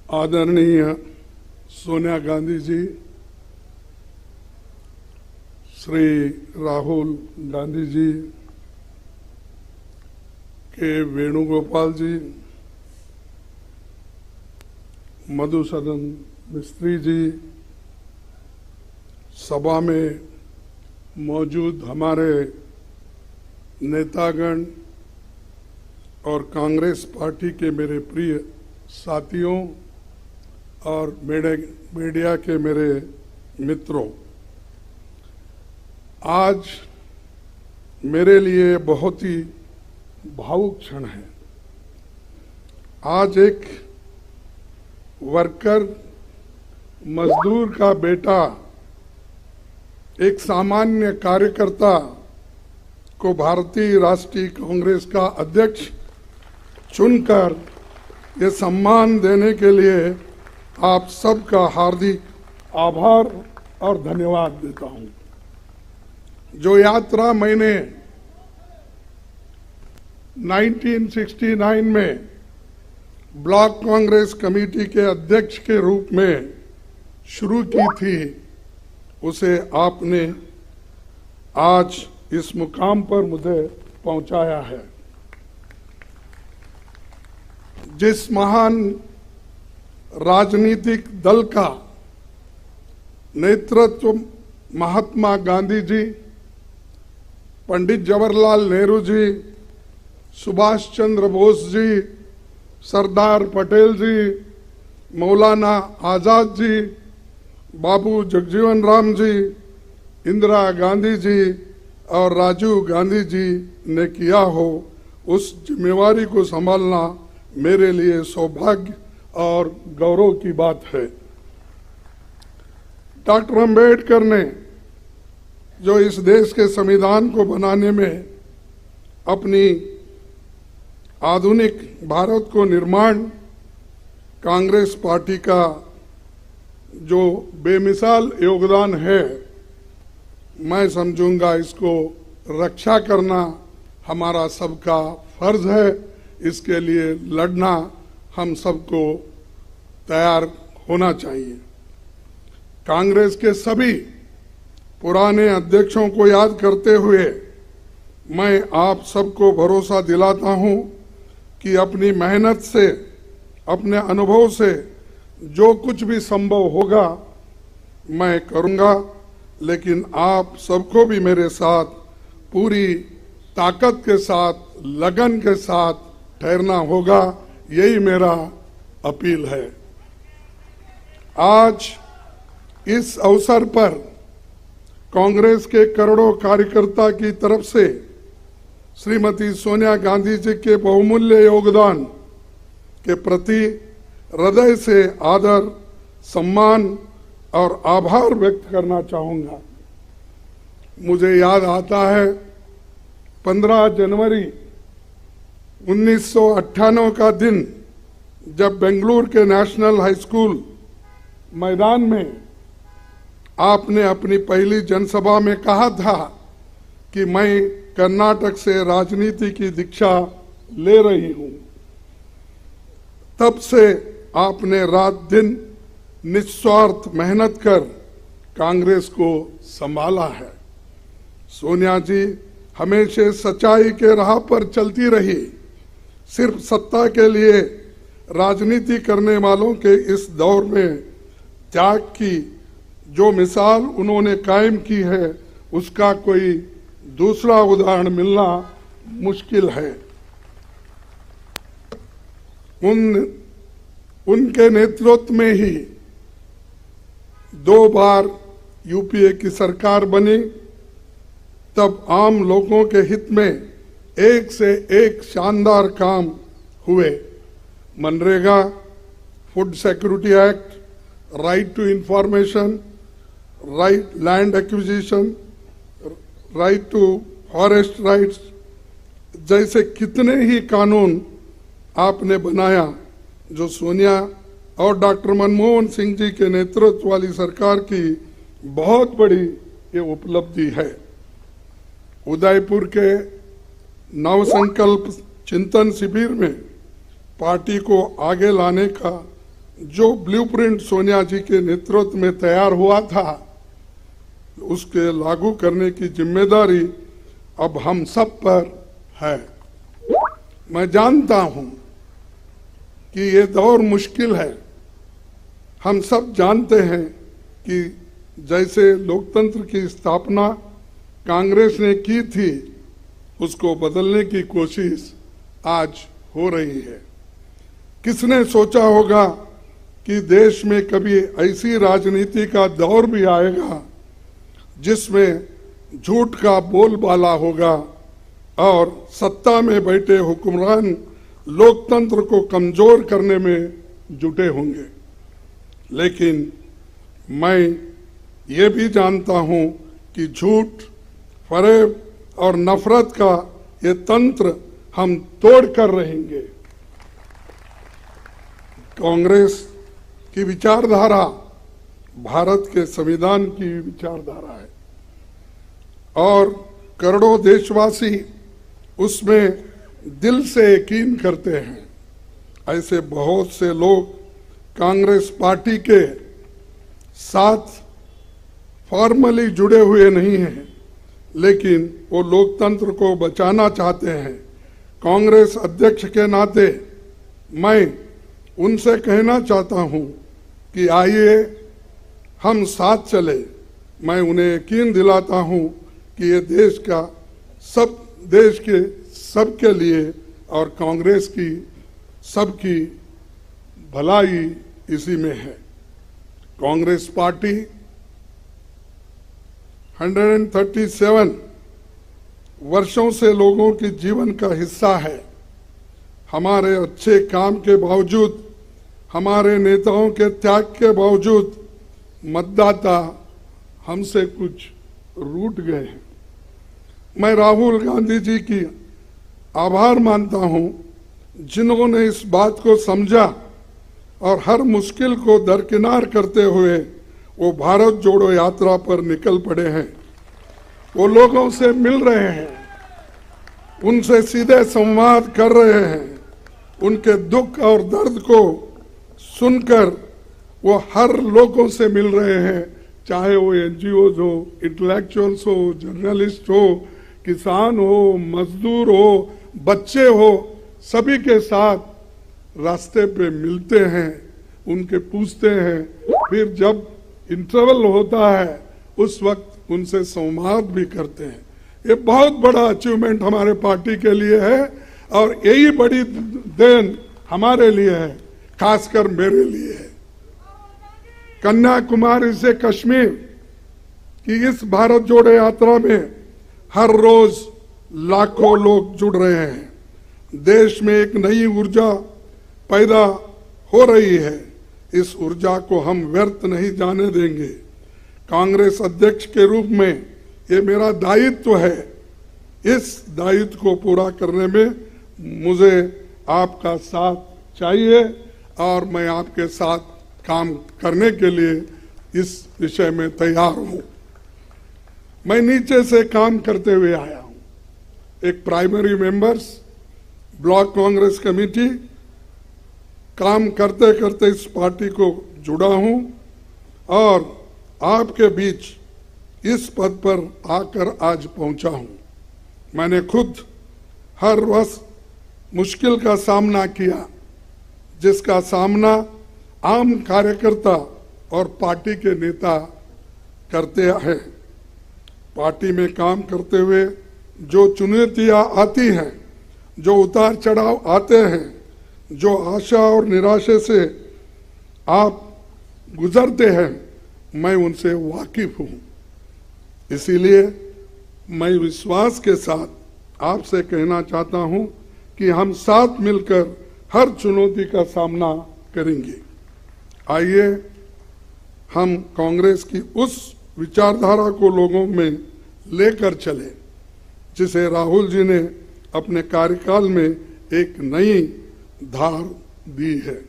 आदरणीय सोनिया गांधी जी, श्री राहुल गांधी जी, के वेणुगोपाल जी, मधुसूदन मिस्त्री जी, सभा में मौजूद हमारे नेतागण और कांग्रेस पार्टी के मेरे प्रिय साथियों और मीडिया के मेरे मित्रों, आज मेरे लिए बहुत ही भावुक क्षण है। आज एक वर्कर, मजदूर का बेटा, एक सामान्य कार्यकर्ता को भारतीय राष्ट्रीय कांग्रेस का अध्यक्ष चुनकर ये सम्मान देने के लिए आप सबका हार्दिक आभार और धन्यवाद देता हूं। जो यात्रा मैंने 1969 में ब्लॉक कांग्रेस कमेटी के अध्यक्ष के रूप में शुरू की थी, उसे आपने आज इस मुकाम पर मुझे पहुंचाया है। जिस महान राजनीतिक दल का नेतृत्व महात्मा गांधी जी, पंडित जवाहरलाल नेहरू जी, सुभाष चंद्र बोस जी, सरदार पटेल जी, मौलाना आजाद जी, बाबू जगजीवन राम जी, इंदिरा गांधी जी और राजीव गांधी जी ने किया हो, उस जिम्मेवारी को संभालना मेरे लिए सौभाग्य और गौरव की बात है। डॉक्टर अंबेडकर ने जो इस देश के संविधान को बनाने में अपनी आधुनिक भारत को निर्माण, कांग्रेस पार्टी का जो बेमिसाल योगदान है, मैं समझूंगा इसको रक्षा करना हमारा सबका फर्ज है। इसके लिए लड़ना हम सबको तैयार होना चाहिए। कांग्रेस के सभी पुराने अध्यक्षों को याद करते हुए मैं आप सबको भरोसा दिलाता हूं कि अपनी मेहनत से, अपने अनुभव से जो कुछ भी संभव होगा मैं करूंगा, लेकिन आप सबको भी मेरे साथ पूरी ताकत के साथ, लगन के साथ ठहरना होगा। यही मेरा अपील है। आज इस अवसर पर कांग्रेस के करोड़ों कार्यकर्ता की तरफ से श्रीमती सोनिया गांधी जी के बहुमूल्य योगदान के प्रति हृदय से आदर, सम्मान और आभार व्यक्त करना चाहूंगा। मुझे याद आता है 15 जनवरी 1998 का दिन, जब बेंगलुरु के नेशनल हाई स्कूल मैदान में आपने अपनी पहली जनसभा में कहा था कि मैं कर्नाटक से राजनीति की दीक्षा ले रही हूं। तब से आपने रात दिन निस्वार्थ मेहनत कर कांग्रेस को संभाला है। सोनिया जी हमेशा सच्चाई के राह पर चलती रही। सिर्फ सत्ता के लिए राजनीति करने वालों के इस दौर में त्याग की जो मिसाल उन्होंने कायम की है, उसका कोई दूसरा उदाहरण मिलना मुश्किल है। उनके नेतृत्व में ही 2 बार यूपीए की सरकार बनी। तब आम लोगों के हित में एक से एक शानदार काम हुए। MNREGA, food security act, right to information, right land acquisition, right to forest rights जैसे कितने ही कानून आपने बनाया, जो सोनिया और डॉक्टर मनमोहन सिंह जी के नेतृत्व वाली सरकार की बहुत बड़ी ये उपलब्धि है। उदयपुर के नव संकल्प चिंतन शिविर में पार्टी को आगे लाने का जो ब्लूप्रिंट सोनिया जी के नेतृत्व में तैयार हुआ था, उसके लागू करने की जिम्मेदारी अब हम सब पर है। मैं जानता हूं कि ये दौर मुश्किल है। हम सब जानते हैं कि जैसे लोकतंत्र की स्थापना कांग्रेस ने की थी, उसको बदलने की कोशिश आज हो रही है। किसने सोचा होगा कि देश में कभी ऐसी राजनीति का दौर भी आएगा जिसमें झूठ का बोलबाला होगा और सत्ता में बैठे हुक्मरान लोकतंत्र को कमजोर करने में जुटे होंगे। लेकिन मैं ये भी जानता हूं कि झूठ, फरेब और नफरत का ये तंत्र हम तोड़ कर रहेंगे। कांग्रेस की विचारधारा भारत के संविधान की विचारधारा है और करोड़ों देशवासी उसमें दिल से यकीन करते हैं। ऐसे बहुत से लोग कांग्रेस पार्टी के साथ फॉर्मली जुड़े हुए नहीं हैं, लेकिन वो लोकतंत्र को बचाना चाहते हैं। कांग्रेस अध्यक्ष के नाते मैं उनसे कहना चाहता हूं कि आइए हम साथ चले। मैं उन्हें यकीन दिलाता हूं कि ये देश के सबके लिए और कांग्रेस की सबकी भलाई इसी में है। कांग्रेस पार्टी 137 वर्षों से लोगों के जीवन का हिस्सा है। हमारे अच्छे काम के बावजूद, हमारे नेताओं के त्याग के बावजूद मतदाता हमसे कुछ रूठ गए हैं। मैं राहुल गांधी जी की आभार मानता हूं, जिन्होंने इस बात को समझा और हर मुश्किल को दरकिनार करते हुए वो भारत जोड़ो यात्रा पर निकल पड़े हैं। वो लोगों से मिल रहे हैं, उनसे सीधे संवाद कर रहे हैं, उनके दुख और दर्द को सुनकर वो हर लोगों से मिल रहे हैं, चाहे वो एनजीओज हो, इंटेलेक्चुअल्स हो, जर्नलिस्ट हो, किसान हो, मजदूर हो, बच्चे हो, सभी के साथ रास्ते पे मिलते हैं, उनके पूछते हैं, फिर जब इंटरवल होता है उस वक्त उनसे संवाद भी करते हैं। ये बहुत बड़ा अचीवमेंट हमारे पार्टी के लिए है और यही बड़ी देन हमारे लिए है, खासकर मेरे लिए है। कन्याकुमारी से कश्मीर की इस भारत जोड़ो यात्रा में हर रोज लाखों लोग जुड़ रहे हैं। देश में एक नई ऊर्जा पैदा हो रही है। इस ऊर्जा को हम व्यर्थ नहीं जाने देंगे। कांग्रेस अध्यक्ष के रूप में ये मेरा दायित्व है। इस दायित्व को पूरा करने में मुझे आपका साथ चाहिए और मैं आपके साथ काम करने के लिए इस विषय में तैयार हूं। मैं नीचे से काम करते हुए आया हूं। एक primary members, block Congress committee, काम करते करते इस पार्टी को जुड़ा हूं और आपके बीच इस पद पर आकर आज पहुंचा हूं। मैंने खुद हर वर्ष मुश्किल का सामना किया, जिसका सामना आम कार्यकर्ता और पार्टी के नेता करते हैं। पार्टी में काम करते हुए जो चुनौतियां आती हैं, जो उतार चढ़ाव आते हैं, जो आशा और निराशा से आप गुजरते हैं, मैं उनसे वाकिफ हूं। इसीलिए मैं विश्वास के साथ आपसे कहना चाहता हूं कि हम साथ मिलकर हर चुनौती का सामना करेंगे। आइए हम कांग्रेस की उस विचारधारा को लोगों में लेकर चले जिसे राहुल जी ने अपने कार्यकाल में एक नई धार दी है।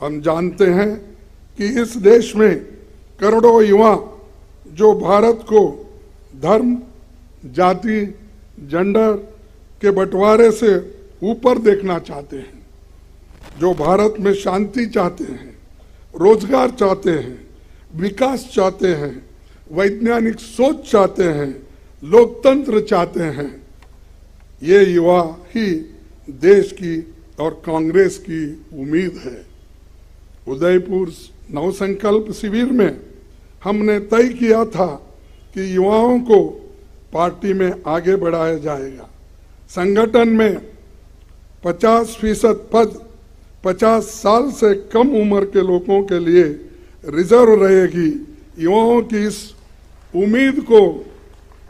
हम जानते हैं कि इस देश में करोड़ों युवा जो भारत को धर्म, जाति, जेंडर के बंटवारे से ऊपर देखना चाहते हैं, जो भारत में शांति चाहते हैं, रोजगार चाहते हैं, विकास चाहते हैं, वैज्ञानिक सोच चाहते हैं, लोकतंत्र चाहते हैं, ये युवा ही देश की और कांग्रेस की उम्मीद है। उदयपुर नवसंकल्प शिविर में हमने तय किया था कि युवाओं को पार्टी में आगे बढ़ाया जाएगा। संगठन में 50% पद 50 साल से कम उम्र के लोगों के लिए रिजर्व रहेगी। युवाओं की इस उम्मीद को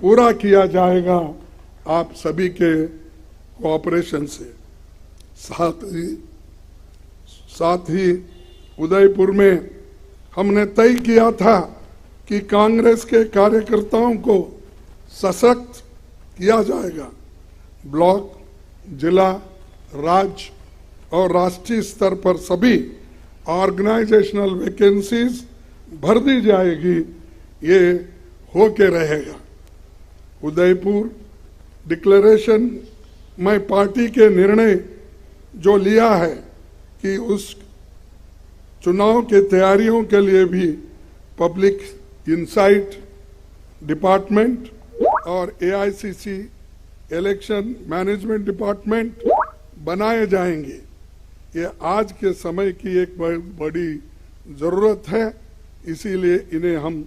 पूरा किया जाएगा आप सभी के कोऑपरेशन से। साथ ही उदयपुर में हमने तय किया था कि कांग्रेस के कार्यकर्ताओं को सशक्त किया जाएगा। ब्लॉक, जिला, राज्य और राष्ट्रीय स्तर पर सभी ऑर्गेनाइजेशनल वैकेंसीज भर दी जाएगी। ये होके रहेगा। उदयपुर डिक्लेरेशन में पार्टी के निर्णय जो लिया है कि उस चुनाव के तैयारियों के लिए भी पब्लिक इंसाइट डिपार्टमेंट और AICC इलेक्शन मैनेजमेंट डिपार्टमेंट बनाए जाएंगे। ये आज के समय की एक बड़ी जरूरत है, इसीलिए इन्हें हम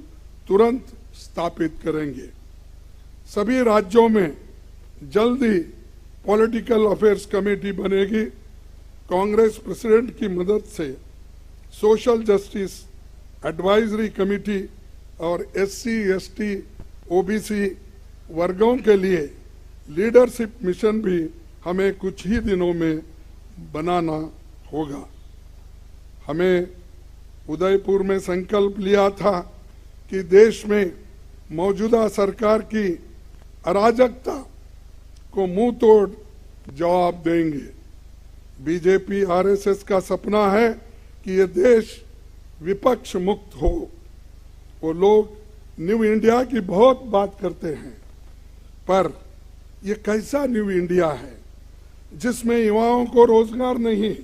तुरंत स्थापित करेंगे। सभी राज्यों में जल्द ही पॉलिटिकल अफेयर्स कमेटी बनेगी। कांग्रेस प्रेसिडेंट की मदद से सोशल जस्टिस एडवाइजरी कमेटी और SC, ST, OBC वर्गों के लिए लीडरशिप मिशन भी हमें कुछ ही दिनों में बनाना होगा। हमें उदयपुर में संकल्प लिया था कि देश में मौजूदा सरकार की अराजकता को मुंह तोड़ जवाब देंगे। बीजेपी RSS का सपना है कि ये देश विपक्ष मुक्त हो। वो लोग न्यू इंडिया की बहुत बात करते हैं, पर ये कैसा न्यू इंडिया है जिसमें युवाओं को रोजगार नहीं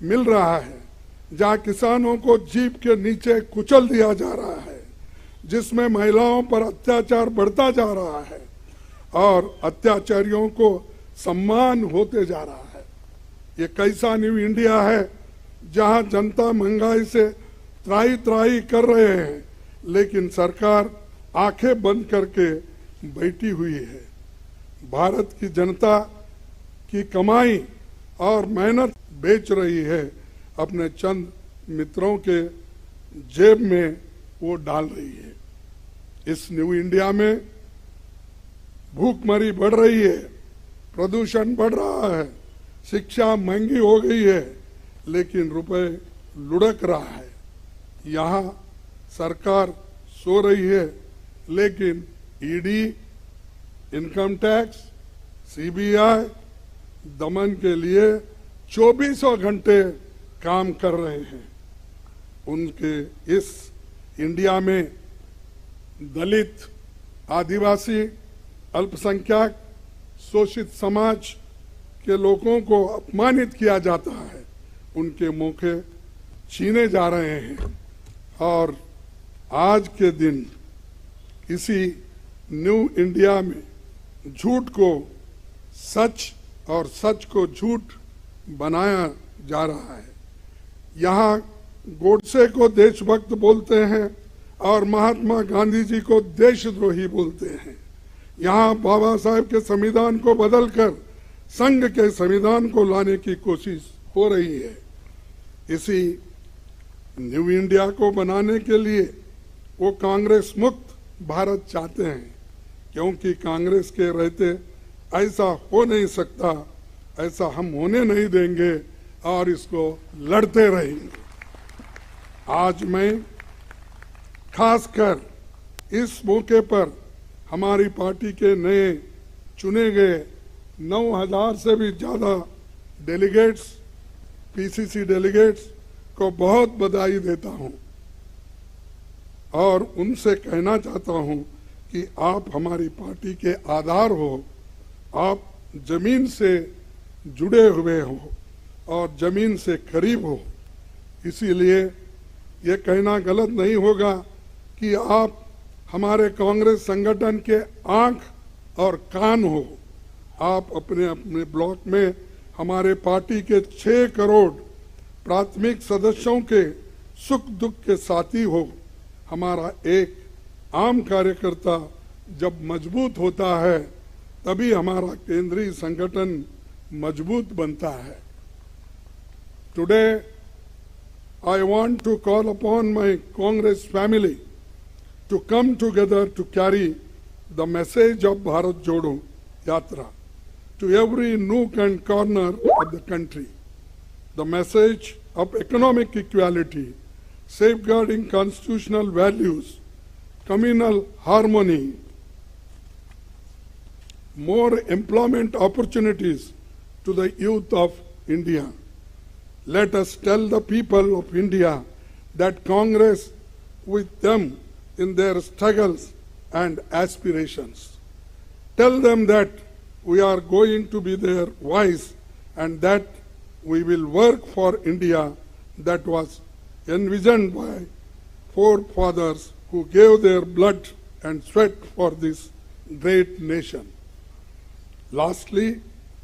मिल रहा है, जहां किसानों को जीप के नीचे कुचल दिया जा रहा है, जिसमें महिलाओं पर अत्याचार बढ़ता जा रहा है और अत्याचारियों को सम्मान होते जा रहा है। ये कैसा न्यू इंडिया है जहां जनता महंगाई से त्राही त्राही कर रहे हैं, लेकिन सरकार आंखें बंद करके बैठी हुई है। भारत की जनता की कमाई और मेहनत बेच रही है, अपने चंद मित्रों के जेब में वो डाल रही है। इस न्यू इंडिया में भूखमरी बढ़ रही है, प्रदूषण बढ़ रहा है, शिक्षा महंगी हो गई है, लेकिन रुपए लुढ़क रहा है। यहाँ सरकार सो रही है, लेकिन ईडी, इनकम टैक्स, CBI दमन के लिए 24 घंटे काम कर रहे हैं। उनके इस इंडिया में दलित, आदिवासी, अल्पसंख्यक, शोषित समाज के लोगों को अपमानित किया जाता है, उनके मौके छीने जा रहे हैं। और आज के दिन इसी न्यू इंडिया में झूठ को सच और सच को झूठ बनाया जा रहा है। यहाँ गोडसे को देशभक्त बोलते हैं और महात्मा गांधी जी को देशद्रोही बोलते हैं। यहाँ बाबा साहेब के संविधान को बदलकर संघ के संविधान को लाने की कोशिश हो रही है। इसी न्यू इंडिया को बनाने के लिए वो कांग्रेस मुक्त भारत चाहते हैं, क्योंकि कांग्रेस के रहते ऐसा हो नहीं सकता, ऐसा हम होने नहीं देंगे और इसको लड़ते रहेंगे। आज मैं खासकर इस मौके पर हमारी पार्टी के नए चुने गए 9,000 से भी ज्यादा डेलीगेट्स, PCC डेलीगेट्स को बहुत बधाई देता हूं और उनसे कहना चाहता हूं कि आप हमारी पार्टी के आधार हो, आप जमीन से जुड़े हुए हो, और जमीन से करीब हो। इसीलिए ये कहना गलत नहीं होगा कि आप हमारे कांग्रेस संगठन के आंख और कान हो। आप अपने अपने ब्लॉक में हमारे पार्टी के 6 करोड़ प्राथमिक सदस्यों के सुख दुख के साथी हो। हमारा एक आम कार्यकर्ता जब मजबूत होता है तभी हमारा केंद्रीय संगठन मजबूत बनता है। Today I want to call upon my Congress family to come together to carry the message of Bharat Jodo Yatra to every nook and corner of the country. The message of economic equality, safeguarding constitutional values, communal harmony, more employment opportunities to the youth of India. Let us tell the people of India that Congress with them in their struggles and aspirations. Tell them that we are going to be their voice and that we will work for India that was envisioned by forefathers who gave their blood and sweat for this great nation. Lastly,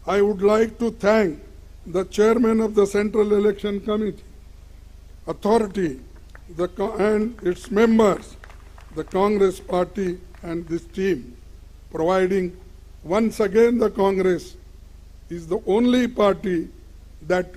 I would like to thank the chairman of the Central Election Committee, authority, and its members, the Congress party and this team, providing once again the Congress is the only party that